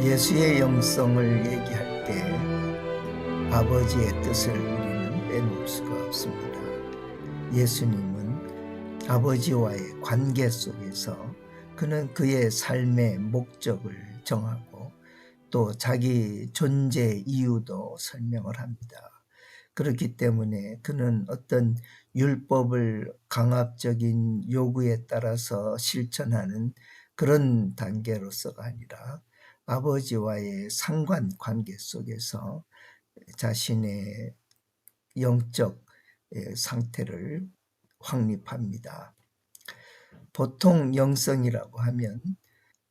예수의 영성을 얘기할 때 아버지의 뜻을 우리는 빼놓을 수가 없습니다. 예수님은 아버지와의 관계 속에서 그는 그의 삶의 목적을 정하고 또 자기 존재 이유도 설명을 합니다. 그렇기 때문에 그는 어떤 율법을 강압적인 요구에 따라서 실천하는 그런 단계로서가 아니라 아버지와의 상관관계 속에서 자신의 영적 상태를 확립합니다. 보통 영성이라고 하면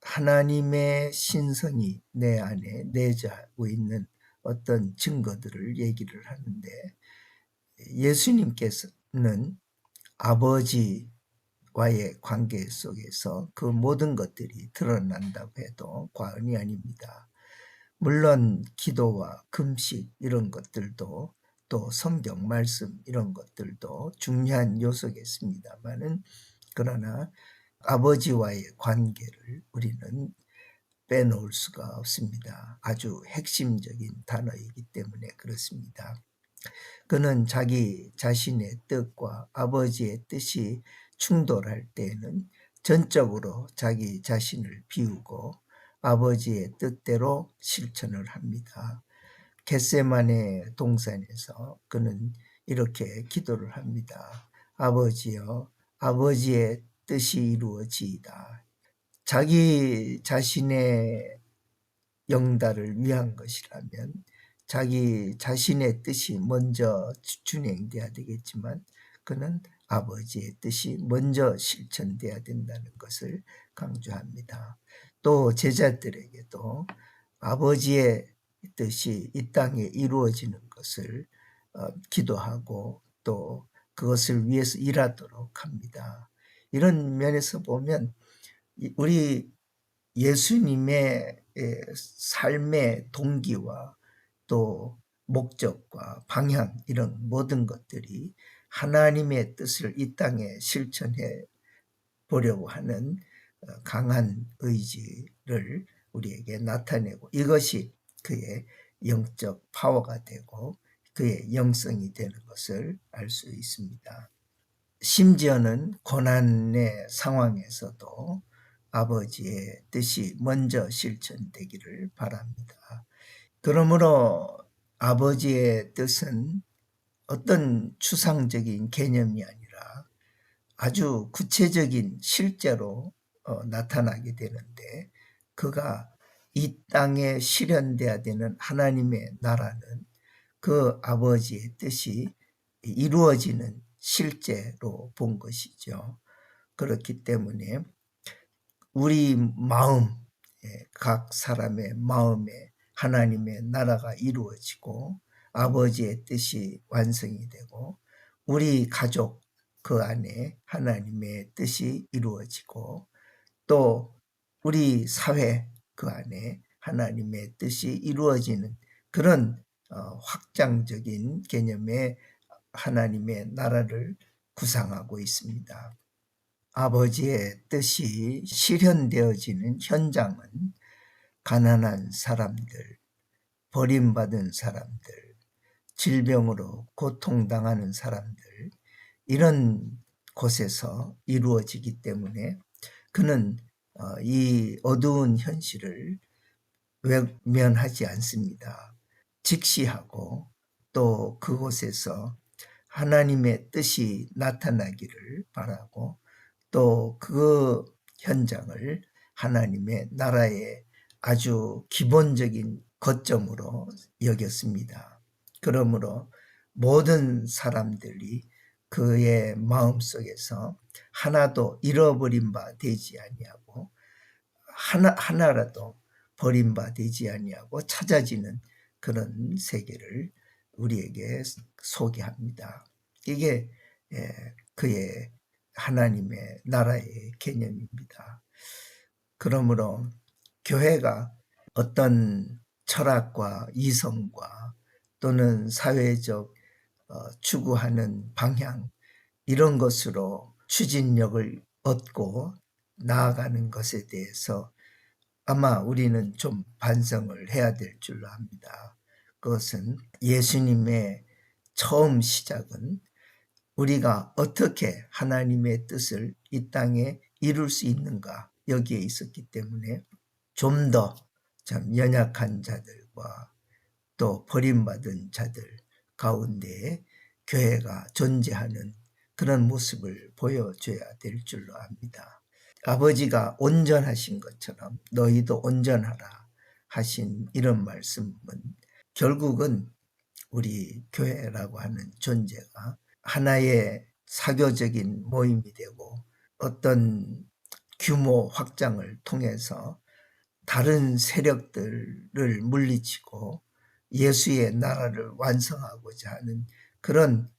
하나님의 신성이 내 안에 내재하고 있는 어떤 증거들을 얘기를 하는데, 예수님께서는 아버지와의 관계 속에서 그 모든 것들이 드러난다고 해도 과언이 아닙니다. 물론 기도와 금식 이런 것들도, 또 성경 말씀 이런 것들도 중요한 요소겠습니다만은, 그러나 아버지와의 관계를 우리는 빼놓을 수가 없습니다. 아주 핵심적인 단어이기 때문에 그렇습니다. 그는 자기 자신의 뜻과 아버지의 뜻이 충돌할 때에는 전적으로 자기 자신을 비우고 아버지의 뜻대로 실천을 합니다. 겟세마네 동산에서 그는 이렇게 기도를 합니다. 아버지여, 아버지의 뜻이 이루어지이다. 자기 자신의 영달을 위한 것이라면 자기 자신의 뜻이 먼저 준행돼야 되겠지만, 그는 아버지의 뜻이 먼저 실천돼야 된다는 것을 강조합니다. 또 제자들에게도 아버지의 뜻이 이 땅에 이루어지는 것을 기도하고 또 그것을 위해서 일하도록 합니다. 이런 면에서 보면 우리 예수님의 삶의 동기와 또 목적과 방향, 이런 모든 것들이 하나님의 뜻을 이 땅에 실천해 보려고 하는 강한 의지를 우리에게 나타내고, 이것이 그의 영적 파워가 되고 그의 영성이 되는 것을 알 수 있습니다. 심지어는 고난의 상황에서도 아버지의 뜻이 먼저 실천되기를 바랍니다. 그러므로 아버지의 뜻은 어떤 추상적인 개념이 아니라 아주 구체적인 실제로 나타나게 되는데, 그가 이 땅에 실현돼야 되는 하나님의 나라는 그 아버지의 뜻이 이루어지는 실제로 본 것이죠. 그렇기 때문에 우리 마음, 각 사람의 마음에 하나님의 나라가 이루어지고 아버지의 뜻이 완성이 되고, 우리 가족 그 안에 하나님의 뜻이 이루어지고, 또 우리 사회 그 안에 하나님의 뜻이 이루어지는 그런 확장적인 개념의 하나님의 나라를 구상하고 있습니다. 아버지의 뜻이 실현되어지는 현장은 가난한 사람들, 버림받은 사람들, 질병으로 고통당하는 사람들, 이런 곳에서 이루어지기 때문에 그는 이 어두운 현실을 외면하지 않습니다. 직시하고 또 그곳에서 하나님의 뜻이 나타나기를 바라고, 또 그 현장을 하나님의 나라의 아주 기본적인 거점으로 여겼습니다. 그러므로 모든 사람들이 그의 마음속에서 하나도 잃어버린 바 되지 아니하고 하나라도 버린 바 되지 아니하고 찾아지는 그런 세계를 우리에게 소개합니다. 이게 그의 하나님의 나라의 개념입니다. 그러므로 교회가 어떤 철학과 이성과 또는 사회적 추구하는 방향, 이런 것으로 추진력을 얻고 나아가는 것에 대해서 아마 우리는 좀 반성을 해야 될 줄로 압니다. 그것은 예수님의 처음 시작은 우리가 어떻게 하나님의 뜻을 이 땅에 이룰 수 있는가 여기에 있었기 때문에 좀 더 참 연약한 자들과 또 버림받은 자들 가운데 교회가 존재하는 그런 모습을 보여줘야 될 줄로 압니다. 아버지가 온전하신 것처럼 너희도 온전하라 하신 이런 말씀은 결국은 우리 교회라고 하는 존재가 하나의 사교적인 모임이 되고 어떤 규모 확장을 통해서 다른 세력들을 물리치고 예수의 나라를 완성하고자 하는 그런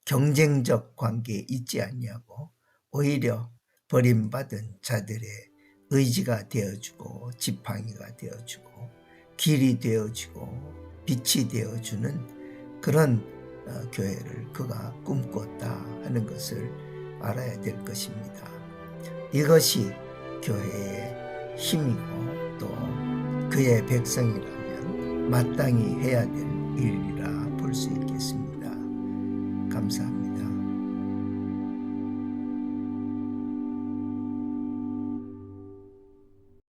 경쟁적 관계에 있지 않냐고 오히려 버림받은 자들의 의지가 되어주고 지팡이가 되어주고 길이 되어주고 빛이 되어주는 그런 교회를 그가 꿈꿨다 하는 것을 알아야 될 것입니다. 이것이 교회의 힘이고 또 그의 백성이라면 마땅히 해야 될 일이라 볼 수 있겠습니다. 감사합니다.